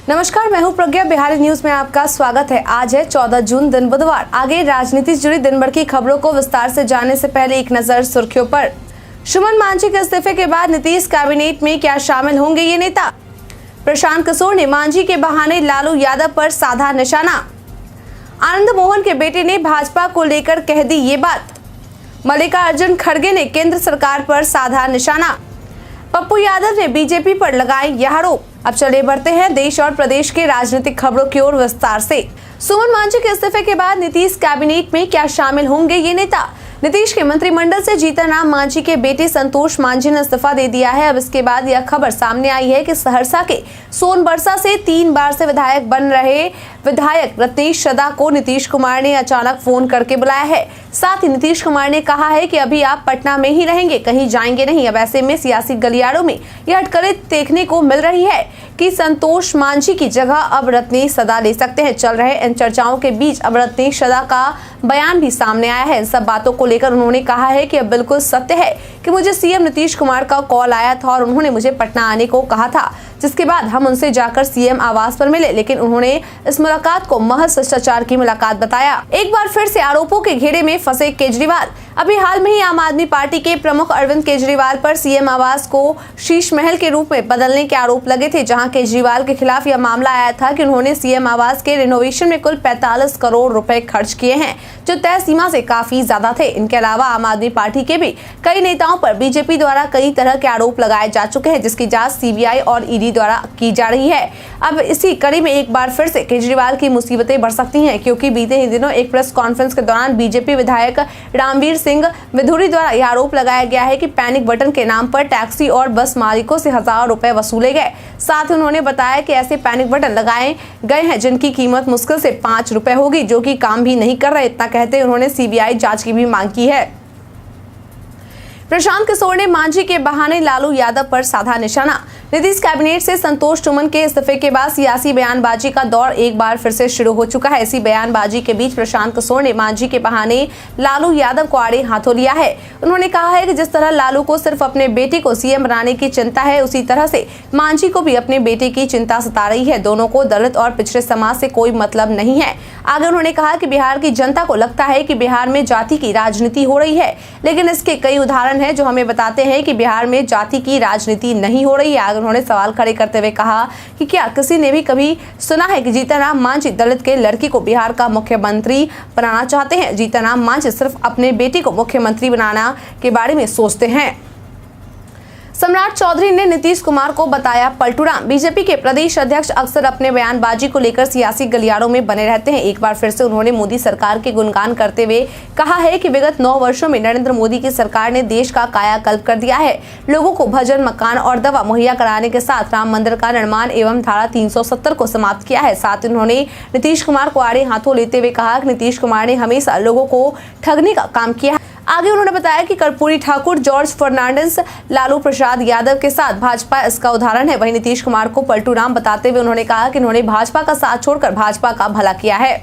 नमस्कार, मैं हूं प्रज्ञा। बिहारी न्यूज में आपका स्वागत है। आज है 14 जून, दिन बुधवार। आगे राजनीति से जुड़ी दिन भर की खबरों को विस्तार से जानने से पहले एक नजर सुर्खियों पर। सुमन मांझी के इस्तीफे के बाद नीतीश कैबिनेट में क्या शामिल होंगे ये नेता? प्रशांत किशोर ने मांझी के बहाने लालू यादव पर साधा निशाना। आनंद मोहन के बेटे ने भाजपा को लेकर कह दी ये बात। मल्लिकार्जुन खड़गे ने केंद्र सरकार पर साधा निशाना। पप्पू यादव ने बीजेपी पर लगाए यह आरोप। अब चले बढ़ते हैं देश और प्रदेश के राजनीतिक खबरों की ओर विस्तार से। सुमन मांझी के इस्तीफे के बाद नीतीश कैबिनेट में क्या शामिल होंगे ये नेता? नीतीश के मंत्रिमंडल से जीतनराम मांझी के बेटे संतोष मांझी ने इस्तीफा दे दिया है। अब इसके बाद यह खबर सामने आई है कि सहरसा के सोनबरसा से 3 बार से विधायक बन रहे विधायक रत्नेश सदा को नीतीश कुमार ने अचानक फोन करके बुलाया है। साथ ही नीतीश कुमार ने कहा है कि अभी आप पटना में ही रहेंगे, कहीं जाएंगे नहीं। अब ऐसे में सियासी गलियारों में यह अटकलें देखने को मिल रही है कि संतोष मांझी की जगह अब रत्नेश सदा ले सकते हैं। चल रहे इन चर्चाओं के बीच अब रत्नेश सदा का बयान भी सामने आया है। इन सब बातों को लेकर उन्होंने कहा है कि अब बिल्कुल सत्य है कि मुझे सीएम नीतीश कुमार का कॉल आया था और उन्होंने मुझे पटना आने को कहा था, जिसके बाद हम उनसे जाकर सीएम आवास पर मिले, लेकिन उन्होंने इस मुलाकात को महज शिष्टाचार की मुलाकात बताया। एक बार फिर से आरोपों के घेरे में फंसे केजरीवाल। अभी हाल में ही आम आदमी पार्टी के प्रमुख अरविंद केजरीवाल पर सीएम आवास को शीश महल के रूप में बदलने के आरोप लगे थे, जहां केजरीवाल के खिलाफ यह मामला आया था कि उन्होंने सीएम आवास के रिनोवेशन में कुल 45 करोड़ रुपए खर्च किए हैं, जो तय सीमा से काफी ज्यादा थे। इनके अलावा आम आदमी पार्टी के भी कई नेताओं पर बीजेपी द्वारा कई तरह के आरोप लगाए जा चुके हैं, जिसकी जांच सीबीआई और ईडी द्वारा की जा रही है। अब इसी कड़ी में एक बार फिर से केजरीवाल की मुसीबतें बढ़ सकती हैं, क्योंकि बीते ही दिनों एक प्रेस कॉन्फ्रेंस के दौरान बीजेपी विधायक रामवीर सिंह विधुरी द्वारा यह आरोप लगाया गया है कि पैनिक बटन के नाम पर टैक्सी और बस मालिकों से हजारों रुपए वसूले गए। साथ ही उन्होंने बताया कि ऐसे पैनिक बटन लगाए गए हैं जिनकी कीमत मुश्किल से 5 रुपए होगी, जो कि काम भी नहीं कर रहे। इतना कहते उन्होंने सीबीआई जांच की भी मांग की है। प्रशांत किशोर ने मांझी के बहाने लालू यादव पर साधा निशाना। नीतीश कैबिनेट से संतोष सुमन के इस्तीफे के बाद सियासी बयानबाजी का दौर एक बार फिर से शुरू हो चुका है। इसी बयानबाजी के बीच प्रशांत किशोर ने मांझी के बहाने लालू यादव को आड़े हाथों लिया है। उन्होंने कहा है कि जिस तरह लालू को सिर्फ अपने बेटे को सीएम बनाने की चिंता है, उसी तरह से मांझी को भी अपने बेटे की चिंता सता रही है। दोनों को दलित और पिछड़े समाज से कोई मतलब नहीं है। आगे उन्होंने कहा कि बिहार की जनता को लगता है कि बिहार में जाति की राजनीति हो रही है, लेकिन इसके कई उदाहरण हैं जो हमें बताते हैं कि बिहार में जाति की राजनीति नहीं हो रही है। आगे उन्होंने सवाल खड़े करते हुए कहा कि क्या किसी ने भी कभी सुना है कि जीतनराम मांझी दलित के लड़की को बिहार का मुख्यमंत्री बनाना चाहते हैं? जीतनराम मांझी सिर्फ अपने बेटे को मुख्यमंत्री बनाना के बारे में सोचते हैं। सम्राट चौधरी ने नीतीश कुमार को बताया पलटूराम। बीजेपी के प्रदेश अध्यक्ष अक्सर अपने बयानबाजी को लेकर सियासी गलियारों में बने रहते हैं। एक बार फिर से उन्होंने मोदी सरकार के गुणगान करते हुए कहा है कि विगत 9 वर्षों में नरेंद्र मोदी की सरकार ने देश का कायाकल्प कर दिया है। लोगों को भोजन, मकान और दवा मुहैया कराने के साथ राम मंदिर का निर्माण एवं धारा 370 को समाप्त किया है। साथ ही उन्होंने नीतीश कुमार को आड़े हाथों लेते हुए कहा कि नीतीश कुमार ने हमेशा लोगों को ठगने का काम किया है। आगे उन्होंने बताया कि कर्पूरी ठाकुर, जॉर्ज फर्नांडिस, लालू प्रसाद यादव के साथ भाजपा इसका उदाहरण है। वहीं नीतीश कुमार को पलटूराम बताते हुए उन्होंने कहा कि उन्होंने भाजपा का साथ छोड़कर भाजपा का भला किया है।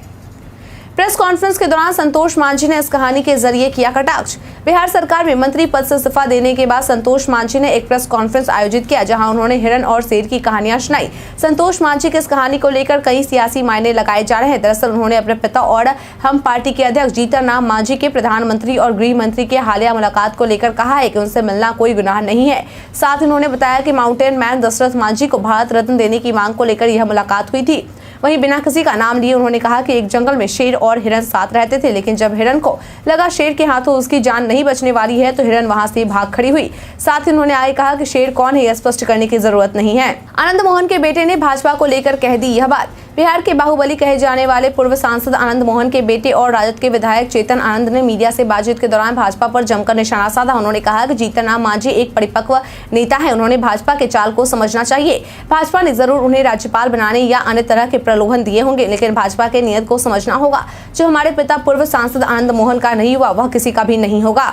प्रेस कॉन्फ्रेंस के दौरान संतोष मांझी ने इस कहानी के जरिए किया कटाक्ष। बिहार सरकार में मंत्री पद से इस्तीफा देने के बाद संतोष मांझी ने एक प्रेस कॉन्फ्रेंस आयोजित किया, जहां उन्होंने हिरन और शेर की कहानियां सुनाई। संतोष मांझी की इस कहानी को लेकर कई सियासी मायने लगाए जा रहे हैं। दरअसल उन्होंने अपने पिता और हम पार्टी के अध्यक्ष जीतनराम मांझी के प्रधानमंत्री और गृह मंत्री के हालिया मुलाकात को लेकर कहा है कि उनसे मिलना कोई गुनाह नहीं है। साथ ही उन्होंने बताया कि माउंटेन मैन दशरथ मांझी को भारत रत्न देने की मांग को लेकर यह मुलाकात हुई थी। वहीं बिना किसी का नाम लिए उन्होंने कहा कि एक जंगल में शेर और हिरन साथ रहते थे, लेकिन जब हिरन को लगा शेर के हाथों उसकी जान नहीं बचने वाली है तो हिरन वहां से भाग खड़ी हुई। साथ ही उन्होंने आगे कहा कि शेर कौन है यह स्पष्ट करने की जरूरत नहीं है। आनंद मोहन के बेटे ने भाजपा को लेकर कह दी यह बात। बिहार के बाहुबली कहे जाने वाले पूर्व सांसद आनंद मोहन के बेटे और राजद के विधायक चेतन आनंद ने मीडिया से बातचीत के दौरान भाजपा पर जमकर निशाना साधा। उन्होंने कहा कि जीतनराम मांझी एक परिपक्व नेता है, उन्होंने भाजपा के चाल को समझना चाहिए। भाजपा ने जरूर उन्हें राज्यपाल बनाने या अन्य तरह के प्रलोभन दिए होंगे, लेकिन भाजपा के नियत को समझना होगा। जो हमारे पिता पूर्व सांसद आनंद मोहन का नहीं हुआ, वह किसी का भी नहीं होगा।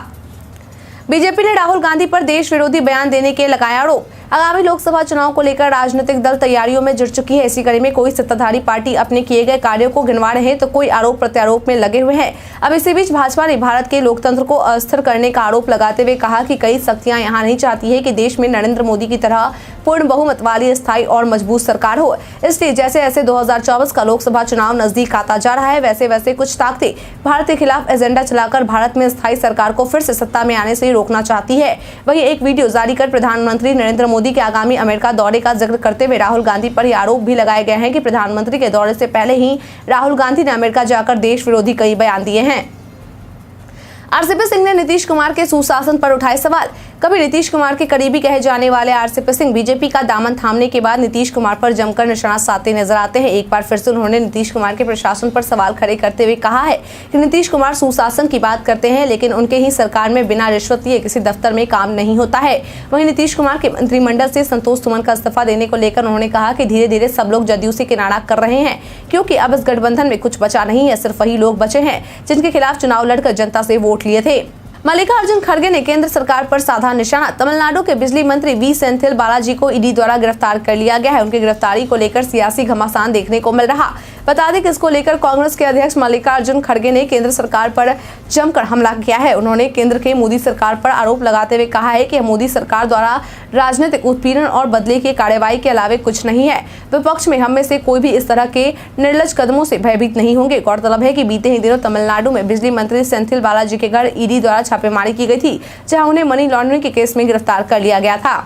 बीजेपी ने राहुल गांधी पर देश विरोधी बयान देने के लगाया आरोप। आगामी लोकसभा चुनाव को लेकर राजनीतिक दल तैयारियों में जुट चुकी है। इसी कड़ी में कोई सत्ताधारी पार्टी अपने किए गए कार्यों को गिनवा रहे हैं तो कोई आरोप प्रत्यारोप में लगे हुए हैं। अब इसी बीच भाजपा ने भारत के लोकतंत्र को अस्थिर करने का आरोप लगाते हुए कहा कि कई शक्तियां यहां नहीं चाहती है कि देश में नरेंद्र मोदी की तरह पूर्ण बहुमत वाली स्थायी और मजबूत सरकार हो। इसलिए जैसे जैसे 2024 का लोकसभा चुनाव नजदीक आता जा रहा है, वैसे वैसे कुछ ताकतें भारत के खिलाफ एजेंडा चलाकर भारत में स्थायी सरकार को फिर से सत्ता में आने से रोकना चाहती है। वहीं एक वीडियो जारी कर प्रधानमंत्री नरेंद्र मोदी के आगामी अमेरिका दौरे का जिक्र करते हुए राहुल गांधी पर यह आरोप भी लगाए गए हैं कि प्रधानमंत्री के दौरे से पहले ही राहुल गांधी ने अमेरिका जाकर देश विरोधी कई बयान दिए हैं। आरसीपी सिंह ने नीतीश कुमार के सुशासन पर उठाए सवाल। कभी नीतीश कुमार के करीबी कहे जाने वाले आरसीपी सिंह बीजेपी का दामन थामने के बाद नीतीश कुमार पर जमकर निशाना साधते नजर आते हैं। एक बार फिर से उन्होंने नीतीश कुमार के प्रशासन पर सवाल खड़े करते हुए कहा है कि नीतीश कुमार सुशासन की बात करते हैं, लेकिन उनके ही सरकार में बिना रिश्वत लिए किसी दफ्तर में काम नहीं होता है। वहीं नीतीश कुमार के मंत्रिमंडल से संतोष सुमन का इस्तीफा देने को लेकर उन्होंने कहा कि धीरे धीरे सब लोग जदयू से किनारा कर रहे हैं, क्योंकि अब इस गठबंधन में कुछ बचा नहीं है। सिर्फ वही लोग बचे हैं जिनके खिलाफ चुनाव लड़कर जनता से वोट लिए थे। मल्लिकार्जुन खड़गे ने केंद्र सरकार पर साधा निशाना। तमिलनाडु के बिजली मंत्री वी सेंथिल बालाजी को ईडी द्वारा गिरफ्तार कर लिया गया है। उनकी गिरफ्तारी को लेकर सियासी घमासान देखने को मिल रहा। बता दें कि इसको लेकर कांग्रेस के अध्यक्ष मल्लिकार्जुन खड़गे ने केंद्र सरकार पर जमकर हमला किया है। उन्होंने केंद्र के मोदी सरकार पर आरोप लगाते हुए कहा है कि मोदी सरकार द्वारा राजनीतिक उत्पीड़न और बदले की कार्रवाई के अलावा कुछ नहीं है। विपक्ष में हम में से कोई भी इस तरह के निर्लज कदमों से भयभीत नहीं होंगे। गौरतलब है कि बीते ही दिनों तमिलनाडु में बिजली मंत्री सेंथिल बालाजी के घर ईडी द्वारा छापेमारी की गई थी, जहां उन्हें मनी लॉन्ड्रिंग के केस में गिरफ्तार कर लिया गया था।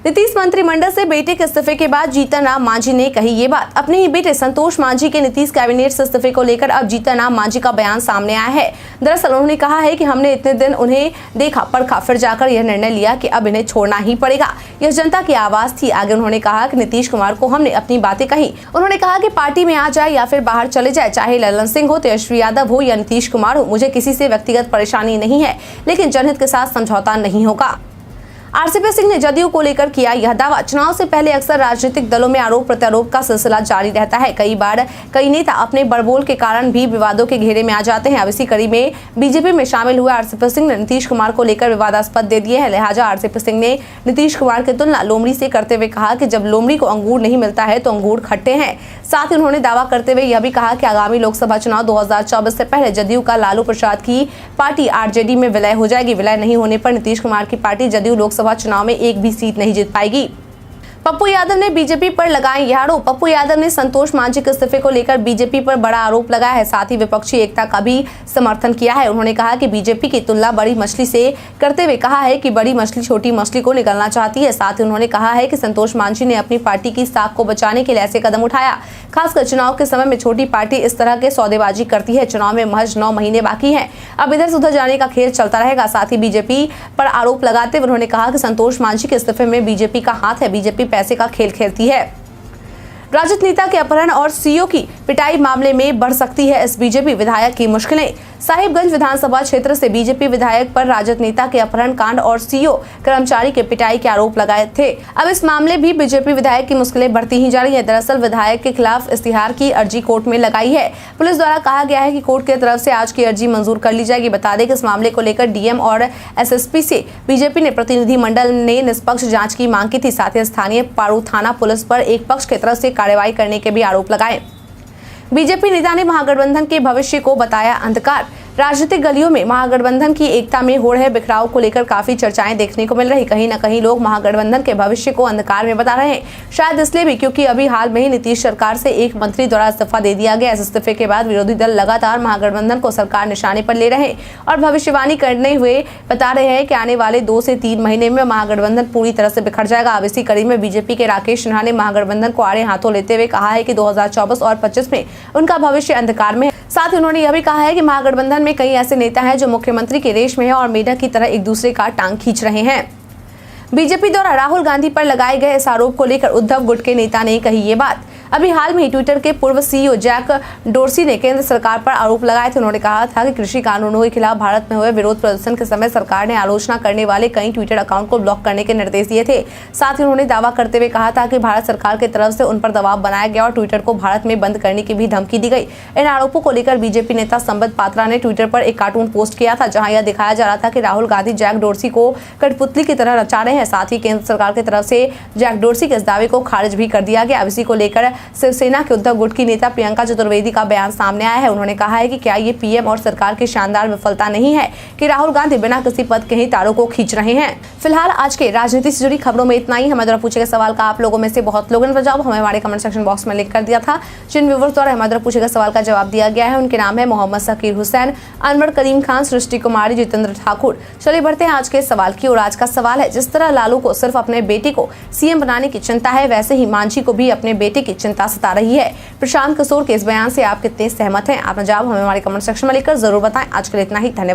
नीतीश मंत्रिमंडल से बेटे के इस्तीफे के बाद जीतन राम मांझी ने कही ये बात। अपने ही बेटे संतोष मांझी के नीतीश कैबिनेट से इस्तीफे को लेकर अब जीतन राम मांझी का बयान सामने आया है। दरअसल उन्होंने कहा है कि हमने इतने दिन उन्हें देखा परखा, फिर जाकर यह निर्णय लिया कि अब इन्हें छोड़ना ही पड़ेगा। यह जनता की आवाज थी। आगे उन्होंने कहा कि नीतीश कुमार को हमने अपनी बातें कही। उन्होंने कहा कि पार्टी में आ जाए या फिर बाहर चले जाए, चाहे ललन सिंह हो, तेजस्वी यादव हो या नीतीश कुमार हो, मुझे किसी से व्यक्तिगत परेशानी नहीं है, लेकिन जनहित के साथ समझौता नहीं होगा। आरसीपी सिंह ने जदयू को लेकर किया यह दावा। चुनाव से पहले अक्सर राजनीतिक दलों में आरोप प्रत्यारोप का सिलसिला जारी रहता है। कई बार कई नेता अपने बड़बोल के कारण भी विवादों के घेरे में आ जाते हैं। अब इसी कड़ी में बीजेपी में शामिल हुए आरसीपी सिंह ने नीतीश कुमार को लेकर विवादास्पद दे दिए हैं। लिहाजा आरसीपी सिंह ने नीतीश कुमार की तुलना लोमड़ी से करते हुए कहा कि जब लोमड़ी को अंगूर नहीं मिलता है तो अंगूर खट्टे हैं। साथ ही उन्होंने दावा करते हुए यह भी कहा कि आगामी लोकसभा चुनाव 2024 से पहले जदयू का लालू प्रसाद की पार्टी आरजेडी में विलय हो जाएगी। विलय नहीं होने पर नीतीश कुमार की पार्टी जदयू लोकसभा चुनाव में एक भी सीट नहीं जीत पाएगी। पप्पू यादव ने बीजेपी पर लगाए यह आरोप। पप्पू यादव ने संतोष मांझी के इस्तीफे को लेकर बीजेपी पर बड़ा आरोप लगाया है। साथ ही विपक्षी एकता का भी समर्थन किया है। उन्होंने कहा कि बीजेपी की तुलना बड़ी मछली से करते हुए कहा है कि बड़ी मछली छोटी मछली को निगलना चाहती है। साथ ही उन्होंने कहा है कि संतोष मांझी ने अपनी पार्टी की साख को बचाने के लिए ऐसे कदम उठाया। खासकर चुनाव के समय में छोटी पार्टी इस तरह के सौदेबाजी करती है। चुनाव में महज 9 महीने बाकी हैं। अब इधर से उधर जाने का खेल चलता रहेगा। साथ ही बीजेपी पर आरोप लगाते हुए उन्होंने कहा कि संतोष मांझी के इस्तीफे में बीजेपी का हाथ है। बीजेपी पैसे का खेल खेलती है। राजद नेता के अपहरण और सीओ की पिटाई मामले में बढ़ सकती है इस बीजेपी विधायक की मुश्किलें। साहिबगंज विधानसभा क्षेत्र से बीजेपी विधायक पर राजद नेता के अपहरण कांड और सीओ कर्मचारी के पिटाई के आरोप लगाए थे। अब इस मामले भी बीजेपी विधायक की मुश्किलें बढ़ती ही जा रही है। दरअसल विधायक के खिलाफ इस्तीहार की अर्जी कोर्ट में लगाई है। पुलिस द्वारा कहा गया है कि कोर्ट की तरफ से आज की अर्जी मंजूर कर ली जाएगी। बता दें कि इस मामले को लेकर डीएम और एसएसपी से बीजेपी ने प्रतिनिधिमंडल ने निष्पक्ष जाँच की मांग की थी। साथ ही स्थानीय पारू थाना पुलिस पर एक पक्ष की तरफ से कार्रवाई करने के भी आरोप लगाए। बीजेपी नेता ने महागठबंधन के भविष्य को बताया अंधकार। राजनीतिक गलियों में महागठबंधन की एकता में हो रहे बिखराव को लेकर काफी चर्चाएं देखने को मिल रही। कहीं न कहीं लोग महागठबंधन के भविष्य को अंधकार में बता रहे हैं। शायद इसलिए भी क्योंकि अभी हाल में ही नीतीश सरकार से एक मंत्री द्वारा इस्तीफा दे दिया गया। इस इस्तीफे के बाद विरोधी दल लगातार महागठबंधन को सरकार निशाने पर ले रहे और भविष्यवाणी करने हुए बता रहे हैं कि आने वाले 2 से 3 महीने में महागठबंधन पूरी तरह से बिखर जाएगा। अब इसी कड़ी में बीजेपी के राकेश सिन्हा ने महागठबंधन को आड़े हाथों लेते हुए कहा है कि 2024 और 25 में उनका भविष्य अंधकार में है। साथ ही उन्होंने यह भी कहा है कि महागठबंधन में कई ऐसे नेता हैं जो मुख्यमंत्री के रेश में है और मेढक की तरह एक दूसरे का टांग खींच रहे हैं। बीजेपी द्वारा राहुल गांधी पर लगाए गए इस आरोप को लेकर उद्धव गुट के नेता ने कही ये बात। अभी हाल में ही ट्विटर के पूर्व सीईओ जैक डोर्सी ने केंद्र सरकार पर आरोप लगाए थे। उन्होंने कहा था कि कृषि कानूनों के खिलाफ भारत में हुए विरोध प्रदर्शन के समय सरकार ने आलोचना करने वाले कई ट्विटर अकाउंट को ब्लॉक करने के निर्देश दिए थे। साथ ही उन्होंने दावा करते हुए कहा था कि भारत सरकार की तरफ से उन पर दबाव बनाया गया और ट्विटर को भारत में बंद करने की भी धमकी दी गई। इन आरोपों को लेकर बीजेपी नेता संबित पात्रा ने ट्विटर पर एक कार्टून पोस्ट किया था, जहां यह दिखाया जा रहा था कि राहुल गांधी जैक डोर्सी को कठपुतली की तरह नचा रहे हैं। साथ ही केंद्र सरकार की तरफ से जैक डोर्सी के इस दावे को खारिज भी कर दिया गया। इसी को लेकर शिवसेना के उद्धव गुट की नेता प्रियंका चतुर्वेदी का बयान सामने आया है। उन्होंने कहा है कि क्या ये पीएम और सरकार की शानदार विफलता नहीं है कि राहुल गांधी बिना किसी पद के ही तारों को खींच रहे हैं। फिलहाल आज के राजनीति से जुड़ी खबरों में इतना ही। हमारे द्वारा पूछे गए सवाल का आप लोगों में से बहुत लोगों ने जवाब हमें हमारे कमेंट सेक्शन बॉक्स में लिख कर दिया था। जिन व्यूअर्स द्वारा हमारे द्वारा पूछे गए सवाल का जवाब दिया गया है उनके नाम है मोहम्मद सकीर हुसैन, अनवर करीम खान, सृष्टि कुमारी, जितेंद्र ठाकुर। चलिए बढ़ते हैं आज के सवाल की ओर। आज का सवाल है, जिस तरह लालू को सिर्फ अपने बेटे को सीएम बनाने की चिंता है, वैसे ही मांझी को भी अपने बेटे की चिंता सता रही है। प्रशांत किशोर के इस बयान से आप कितने सहमत हैं? आपने जवाब हमें हमारे कमेंट सेक्शन में लिखकर जरूर बताएं। आज के लिए इतना ही, धन्यवाद।